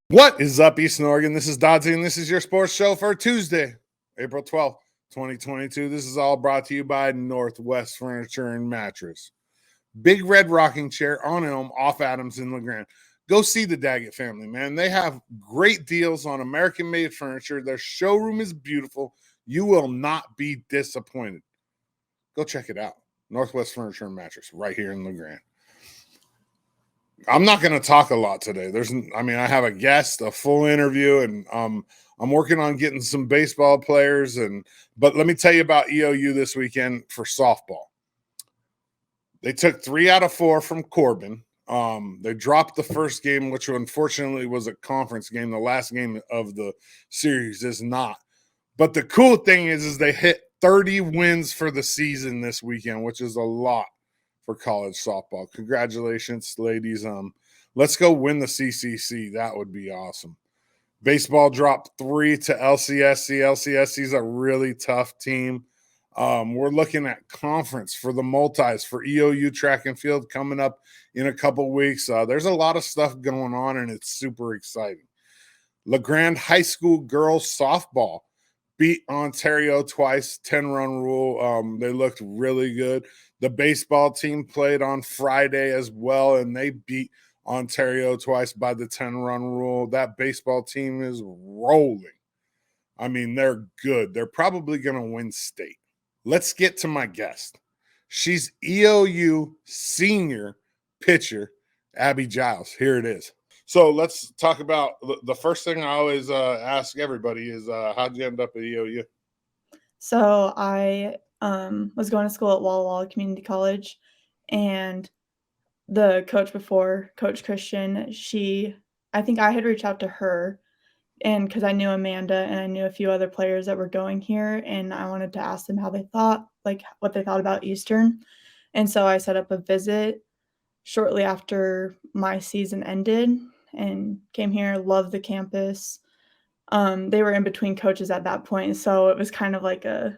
What is up, Eastern Oregon? This is Doddsy, and this is your sports show for Tuesday, April 12th, 2022. This is all brought to you by Northwest Furniture and Mattress. Big red rocking chair on Elm, off Adams in LeGrand. Go see the Daggett family, man. They have great deals on American-made furniture. Their showroom is beautiful. You will not be disappointed. Go check it out. Northwest Furniture and Mattress, right here in LeGrand. I'm not going to talk a lot today. I have a guest, a full interview, and I'm working on getting some baseball players. But let me tell you about EOU this weekend for softball. They took 3 out of 4 from Corbin. They dropped the first game, which unfortunately was a conference game. The last game of the series is not. But the cool thing is they hit 30 wins for the season this weekend, which is a lot for college softball. Congratulations, ladies. Let's go win the CCC. That would be awesome. Baseball dropped 3 to LCSC. LCSC is a really tough team. We're looking at conference for the multis for EOU track and field coming up in a couple weeks. There's a lot of stuff going on, and it's super exciting. LeGrand High School girls softball beat Ontario twice, 10-run rule. They looked really good. The baseball team played on Friday as well, and they beat Ontario twice by the 10-run rule. That baseball team is rolling. I mean, they're good. They're probably going to win state. Let's get to my guest. She's EOU senior pitcher, Abby Giles. Here it is. So let's talk about the first thing I always ask everybody is how'd you end up at EOU? So I was going to school at Walla Walla Community College, and the coach before, Coach Christian, I think I had reached out to her, and because I knew Amanda and I knew a few other players that were going here, and I wanted to ask them how they thought, like what they thought about Eastern. And so I set up a visit shortly after my season ended and came here, loved the campus. They were in between coaches at that point, so it was kind of like a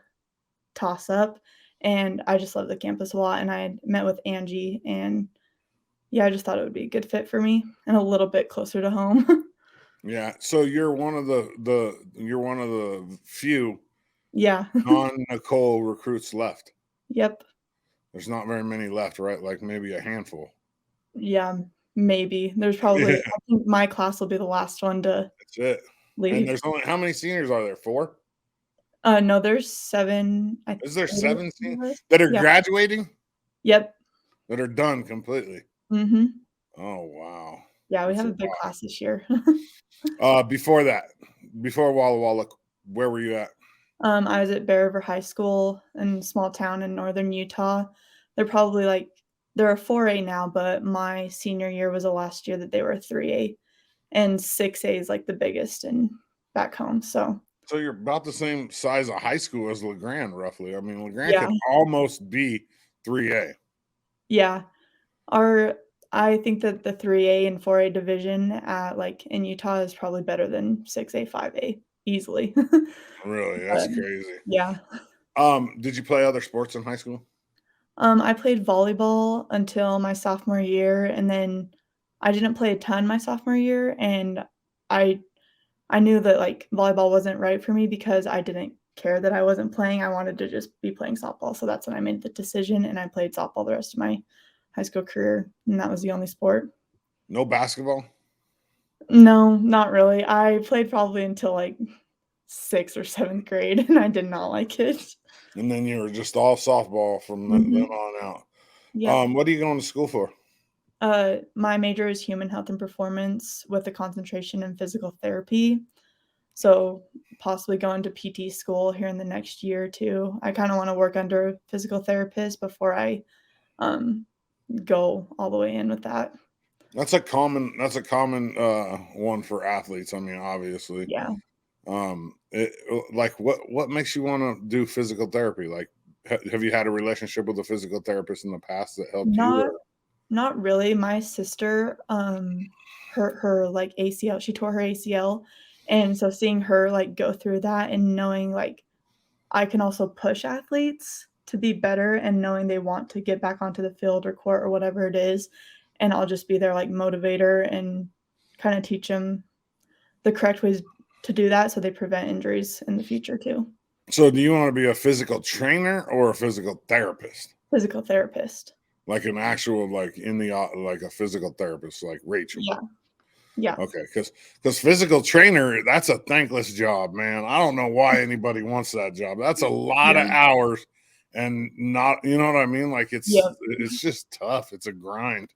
toss-up, and I just love the campus a lot, and I met with Angie, and yeah, I just thought it would be a good fit for me and a little bit closer to home. Yeah, so you're one of the few Yeah. non-Nicole recruits left. Yep. There's not very many left, right? Like maybe a handful. Yeah, maybe. There's probably I think my class will be the last one to That's it. And leave. there's only how many seniors are there? 4? No, there's 7. Is there 7 seniors. that are Yeah. graduating? Yep. That are done completely. Mhm. Oh wow. Yeah, we That's have a big class this year. Before Walla Walla, where were you at? I was at Bear River High School in a small town in northern Utah. They're probably they're a 4A now, but my senior year was the last year that they were a 3A, and 6A is like the biggest in back home. So you're about the same size of high school as LeGrand, roughly. I mean, LeGrand yeah, can almost be 3A. yeah. I think that the 3A and 4A division at in Utah is probably better than 6A, 5A easily. Really, that's But crazy. yeah. Did you play other sports in high school? I played volleyball until my sophomore year, and then I didn't play a ton my sophomore year, and I I knew that, volleyball wasn't right for me because I didn't care that I wasn't playing. I wanted to just be playing softball, so that's when I made the decision, and I played softball the rest of my high school career, and that was the only sport. No basketball? No, not really. I played probably until, 6th or 7th grade, and I did not like it. And then you were just all softball from then Mhm. on out. Yep. What are you going to school for? My major is human health and performance with a concentration in physical therapy. So possibly going to PT school here in the next year or 2. I kinda wanna work under a physical therapist before I, um, go all the way in with that. That's a common one for athletes. I mean, obviously. Yeah. Like what makes you want to do physical therapy? Like have you had a relationship with a physical therapist in the past that helped you? Not Or? not really. My sister, her, ACL, she tore her ACL, and so seeing her, go through that and knowing, I can also push athletes to be better and knowing they want to get back onto the field or court or whatever it is, and I'll just be their, motivator and kinda teach them the correct ways to do that so they prevent injuries in the future too. So do you want to be a physical trainer or a physical therapist? Physical therapist. Like an actual, like in the like a physical therapist, like Rachel. Yeah. Yeah. Okay, because physical trainer, that's a thankless job, man. I don't know why anybody wants that job. That's a lot of Yeah. hours, and not, you know what I mean? Like Yep. it's just tough. It's a grind.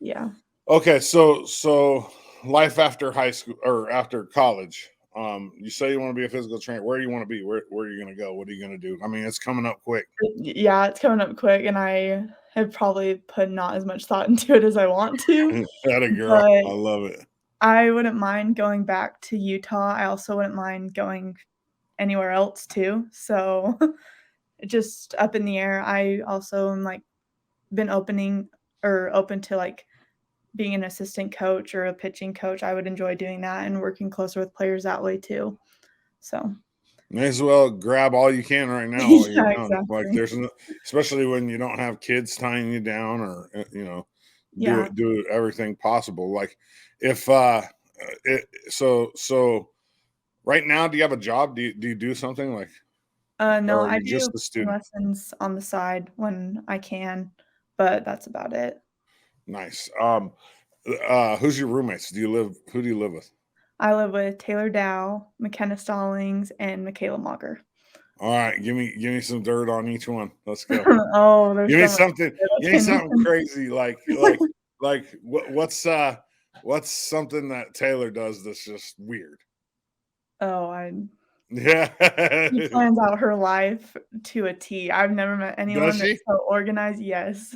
Yeah. Okay, so life after high school or after college. You say you want to be a physical trainer. Where do you want to be? Where are you going to go? What are you going to do? I mean, it's coming up quick. Yeah, it's coming up quick, and I have probably put not as much thought into it as I want to, That a girl. but I love it. I wouldn't mind going back to Utah. I also wouldn't mind going anywhere else too. So just up in the air. I also am like been open to like being an assistant coach or a pitching coach. I would enjoy doing that and working closer with players that way too. So May as well grab all you can right now while you're yeah, young. Like exactly. there's no, especially when you don't have kids tying you down or Yeah. do everything possible. Like if so right now, do you have a job? Do you do something like, No, or are I you do just a student? lessons on the side when I can, but that's about it. Nice. Who's your roommates? Who do you live with? I live with Taylor Dow, McKenna Stallings, and Michaela Mauger. All right, give me some dirt on each one. Let's go. Oh, there's Give me so much something. that I Give me can something crazy. What's something that Taylor does that's just weird? Oh, I Yeah. she plans out her life to a T. I've never met Does anyone that's she? so organized. Yes.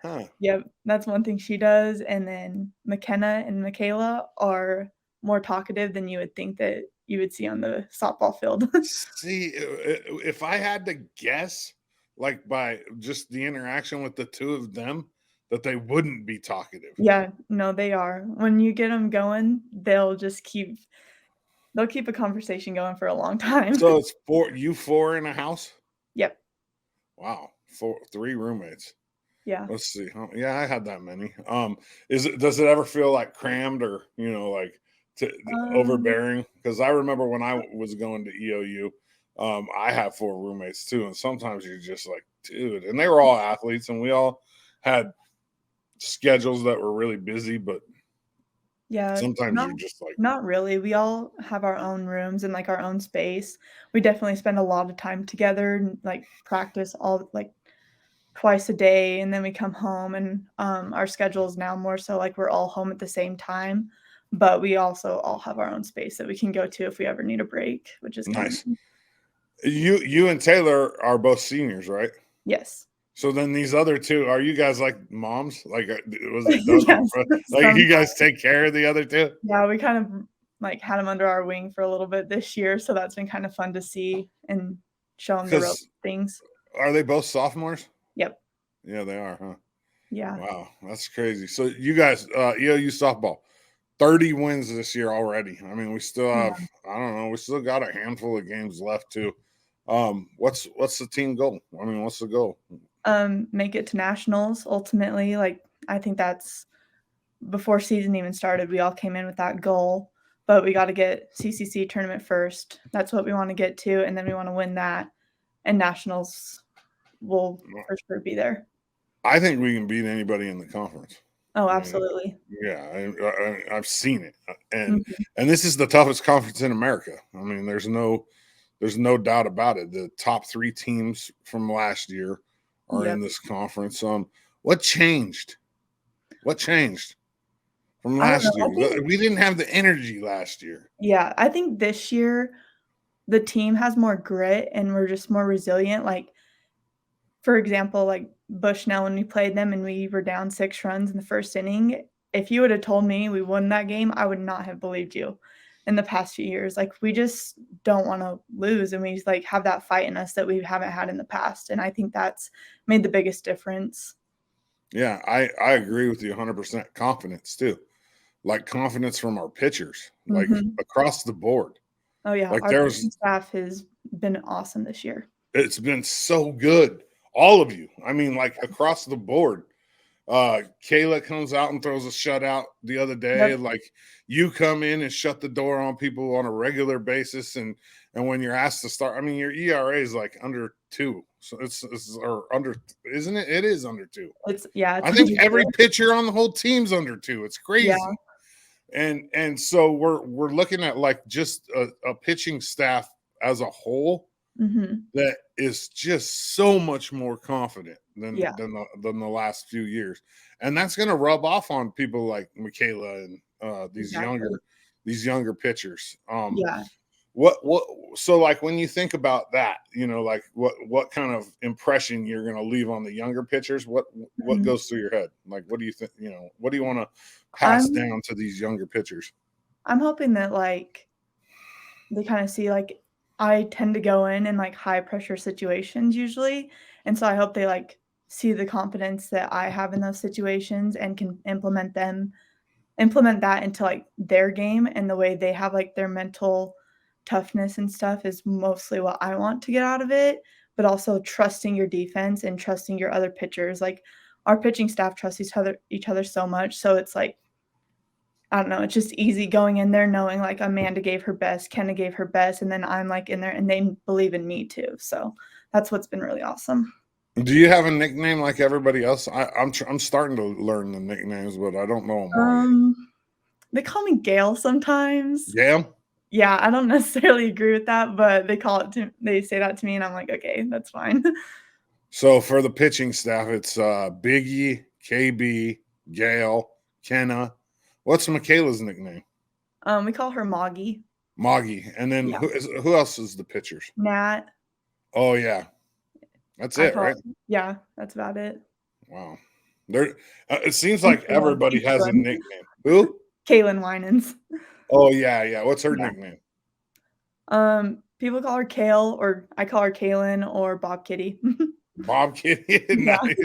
Huh. Yep, that's one thing she does, and then McKenna and Michaela are more talkative than you would think that you would see on the softball field. See, if I had to guess, like by just the interaction with the two of them, that they wouldn't be talkative. Yeah, no, they are. When you get them going, they'll keep a conversation going for a long time. So it's four in a house. Yep. Wow, three roommates. Yeah. Let's see. Yeah, I had that many. Does it ever feel like crammed or like Um, overbearing? Because I remember when I was going to EOU, I had four roommates too, and sometimes you're just like, dude, and they were all athletes, and we all had schedules that were really busy, but yeah, sometimes not you're just like, not really. We all have our own rooms and, like, our own space. We definitely spend a lot of time together and, like, practice all like, twice a day, and then we come home and, our schedule is now more so, like, we're all home at the same time, but we also all have our own space that we can go to if we ever need a break, which is kinda nice. nice. You and Taylor are both seniors, right? Yes. So then these other two, are you guys like moms? Like, was it done? Yes, Like, some you guys take care of the other two? yeah, we kind of, like, had them under our wing for a little bit this year, so that's been kind of fun to see and show them the rope Because things. are they both sophomores? Yep. Yeah, they are, huh? Yeah. Wow, that's crazy. So you guys, EOU softball, 30 wins this year already. I mean, we still have, Yeah. I don't know, we still got a handful of games left too. What's the team goal? I mean, what's the goal? Make it to nationals ultimately, like, I think that's before season even started, we all came in with that goal, but we gotta get CCC tournament first. That's what we wanna get to, and then we wanna win that, and nationals will for sure be there. I think we can beat anybody in the conference. Oh, I mean, absolutely. yeah, I've seen it, and Mhm. this is the toughest conference in America. I mean, there's no doubt about it. The top three teams from last year are in Yep. this conference. What changed? What changed from I don't know, last year? I think We didn't have the energy last year. yeah, I think this year the team has more grit and we're just more resilient, like, for example, like, Bushnell when we played them and we were down 6 runs in the first inning, if you would have told me we won that game, I would not have believed you in the past few years. Like, we just don't wanna lose, and we just, like, have that fight in us that we haven't had in the past, and I think that's made the biggest difference. Yeah, I agree with you 100%. Confidence too, like confidence from our pitchers, like Mhm. across the board. Oh, yeah, Like our there's pitching staff has been awesome this year. It's been so good. All of you. I mean, like across the board. Kayla comes out and throws a shutout the other day. Yep. Like you come in and shut the door on people on a regular basis, and when you're asked to start, I mean your ERA is like under 2, so it's or under, isn't it? It is under 2. It's I think under every 2. pitcher on the whole team's under 2. It's Yeah. crazy. And so we're looking at like just a pitching staff as a whole Mhm. that is just so much more confident than Yeah, the last few years, and that's going to rub off on people like Michaela and exactly. these younger pitchers. Yeah. What so like when you think about that, like what kind of impression you're going to leave on the younger pitchers? What Mhm. goes through your head? Like what do you think? What do you want to pass I'm down to these younger pitchers? I'm hoping that, like, they kinda see, like, I tend to go in, like, high pressure situations usually, and so I hope they, like, see the confidence that I have in those situations and can implement that into, like, their game, and the way they have, like, their mental toughness and stuff is mostly what I want to get out of it, but also trusting your defense and trusting your other pitchers. Like, our pitching staff trusts each other so much, so it's like, I don't know, it's just easy going in there knowing, like, Amanda gave her best, Kenna gave her best, and then I'm, like, in there and they believe in me too, so that's what's been really awesome. Do you have a nickname like everybody else? I'm starting to learn the nicknames, but I don't know them all yet. Um, they call me Gail sometimes. Yeah. Yeah, I don't necessarily agree with that, but they say that to me, and I'm like, "Okay, that's fine." So for the pitching staff, it's Biggie, KB, Gail, Kenna. What's Michaela's nickname? We call her Moggy. Moggy. And then Yeah. who else is the pitchers? Nat, Oh yeah, that's I it, call right? yeah, that's about it. Wow. There, it seems And like everybody has a Caitlin. nickname. Who? Caitlin Winans. Oh yeah, yeah. What's her Yeah. nickname? People call her Kale, or I call her Kaylin or Bob Kitty. Bob Kitty. Yeah, Nice.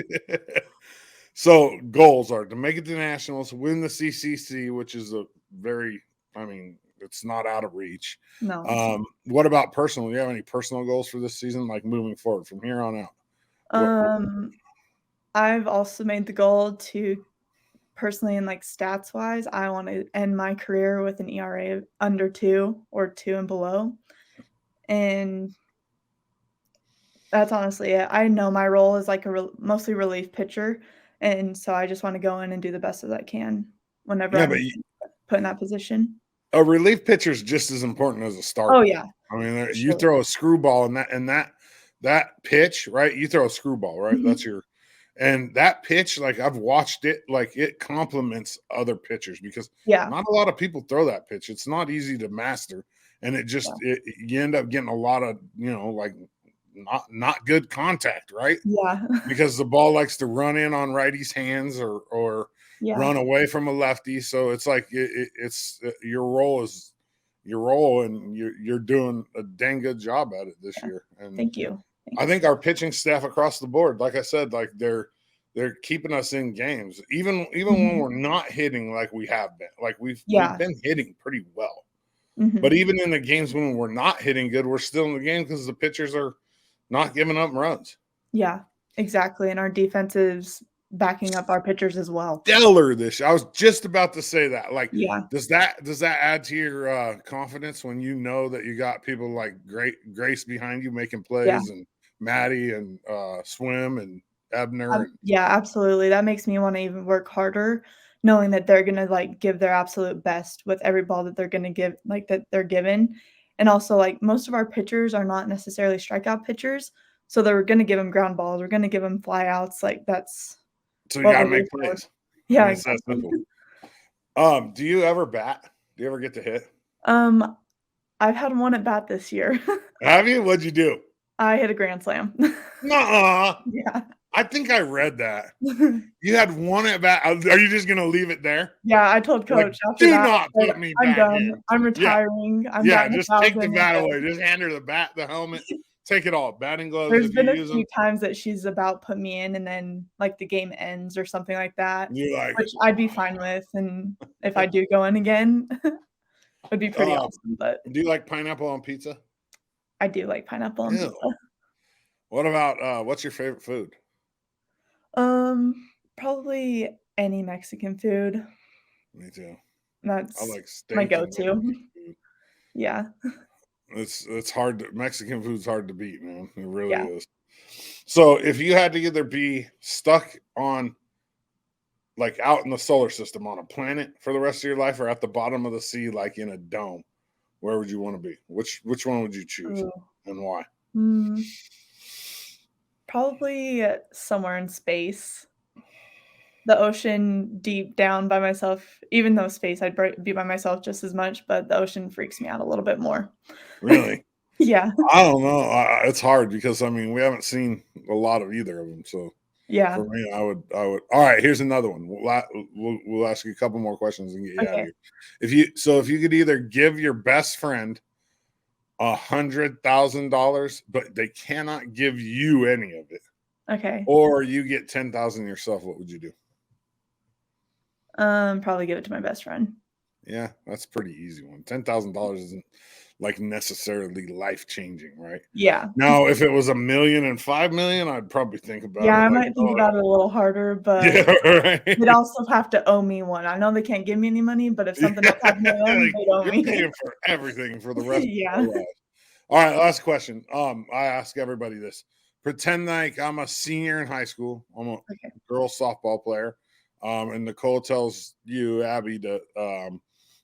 So goals are to make it to nationals, win the CCC, which is a very, I mean, it's not out of reach. no, it's not. What about personal? Do you have any personal goals for this season, like moving forward from here on out? What Um, I've also made the goal to personally and, like, stats wise, I wanna end my career with an ERA of under 2 or 2 and below, and that's honestly it. I know my role is like a mostly relief pitcher, and so I just wanna go in and do the best as I can whenever Yeah, but I'm put in that position. a relief pitcher is just as important as a Oh, starter. yeah, I mean, for you sure. throw a screwball and that pitch, right? You throw a screwball, right? Mhm. That's your and that pitch, like I've watched it, like it complements other pitchers because Yeah, not a lot of people throw that pitch. It's not easy to master, and yeah. you end up getting a lot of like not good contact, right? Yeah. Because the ball likes to run in on righty's hands or Yeah, run away from a lefty. So it's like it's your role is your role, and you're doing a dang good job at it this yeah. year. And Thank you. I Thanks. think our pitching staff across the board, like I said, like they're keeping us in games, even when Mhm. we're not hitting like we have been. Like we've Yeah. been hitting pretty well, but Mhm. even in the games when we're not hitting good, we're still in the game because the pitchers are not giving up runs. Yeah, exactly, and our defense is backing up our pitchers as well. Stellar this year. I was just about to say that. Like, Yeah. does that add to your confidence when you know that you got people like Grace behind you making Yeah. plays, and Maddie and Swim and Ebner and Yeah, absolutely, that makes me wanna even work harder knowing that they're gonna, like, give their absolute best with every ball that they're gonna give like, that they're given, and also, like, most of our pitchers are not necessarily strikeout pitchers, so they're gonna give them ground balls, we're gonna give them flyouts, like, that's so you what got to we're here make for. plays. I Yeah, mean, it's that exactly. simple. Do you ever bat? Do you ever get to hit? Um, I've had 1 at bat this year. Have you? What'd you do? I hit a grand slam. Nuh-uh. Yeah. I think I read that. You had one at bat. Are you just gonna leave it there? Yeah, I told Like, coach after do that, not I said, put me "I'm back done. in. I'm Yeah. retiring. I'm Yeah, batting just take 1,000 the and bat good." away. Just hand her the bat, the helmet, take it all. Batting gloves There's if you been a use few them. times that she's about put me in and then, like, the game ends or something like that, You're like, which I'd be fine with, and if I do go in again, it'd be pretty uh, awesome, but do you like pineapple on pizza? I do like pineapple on Ew. pizza. What about what's your favorite food? Um, Probably any Mexican food. Me too. I That's like my steak and go-to. barbecue food. Yeah. It's hard to Mexican food's hard to beat, man. It really Yeah. is. So if you had to either be stuck on like out in the solar system on a planet for the rest of your life or at the bottom of the sea like in a dome, where would you want to be? Which one would you choose Ooh. and why? Mm, probably somewhere in space. The ocean deep down by myself, even though space I'd be by myself just as much, but the ocean freaks me out a little bit more. Really? Yeah. I don't know. It's hard because I mean we haven't seen a lot of either of them. So Yeah. for me, I would. All right, here's another one. We'll ask you a couple more questions and get you out of Okay. here. If you could either give your best friend $100,000, but they cannot give you any of it, Okay. or you get 10,000 yourself, what would you do? Probably give it to my best friend. Yeah, that's a pretty easy one. $10,000 isn't like necessarily life changing, right? Yeah. Now, if it was 1,000,000 and 5,000,000, I'd probably think about Yeah, it I like, might think oh, about it a little harder, but yeah, right. they'd also have to owe me one. I know they can't give me any money, but if something else happened to them, Like, they'd owe you're me. paying for everything for the rest of Yeah. our lives. All right, last question. I ask everybody this. Pretend like I'm a senior in high school. I'm a Okay. girls softball player. And Nicole tells you, Abby, to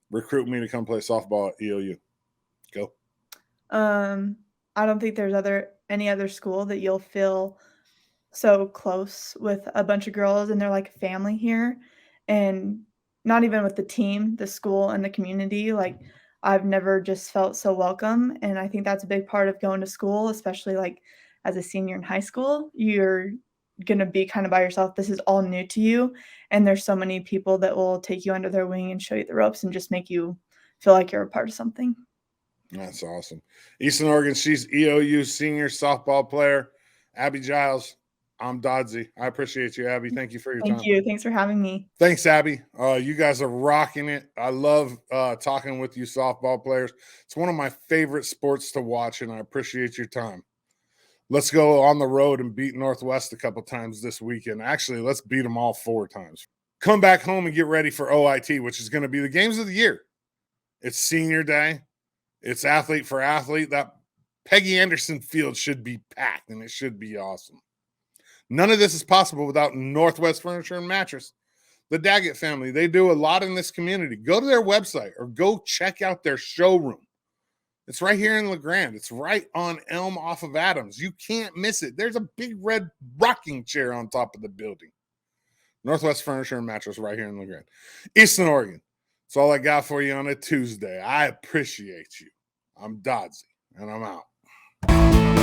recruit me to come play softball at EOU. Go. Um, I don't think there's any other school that you'll feel so close with a bunch of girls, and they're like family here, and not even with the team, the school, and the community, like, I've never just felt so welcome, and I think that's a big part of going to school, especially, like, as a senior in high school. You're gonna be kinda by yourself, this is all new to you, and there's so many people that will take you under their wing and show you the ropes and just make you feel like you're a part of something. That's awesome. Eastern Oregon, she's EOU senior softball player, Abby Giles. I'm Dodsey. I appreciate you, Abby. Thank you for your Thank time. you, thanks for having me. Thanks, Abby. You guys are rocking it. I love talking with you softball players. It's one of my favorite sports to watch, and I appreciate your time. Let's go on the road and beat Northwest a couple times this weekend. Actually, let's beat them all 4 times. Come back home and get ready for OIT, which is going to be the games of the year. It's senior day. It's athlete for athlete. That Peggy Anderson field should be packed, and it should be awesome. None of this is possible without Northwest Furniture and Mattress. The Daggett family, they do a lot in this community. Go to their website or go check out their showroom. It's right here in Grande. It's right on Elm off of Adams. You can't miss it. There's a big red rocking chair on top of the building. Northwest Furniture and Mattress right here in Grande. Eastern Oregon. That's all I got for you on a Tuesday. I appreciate you. I'm Dodsey, and I'm out.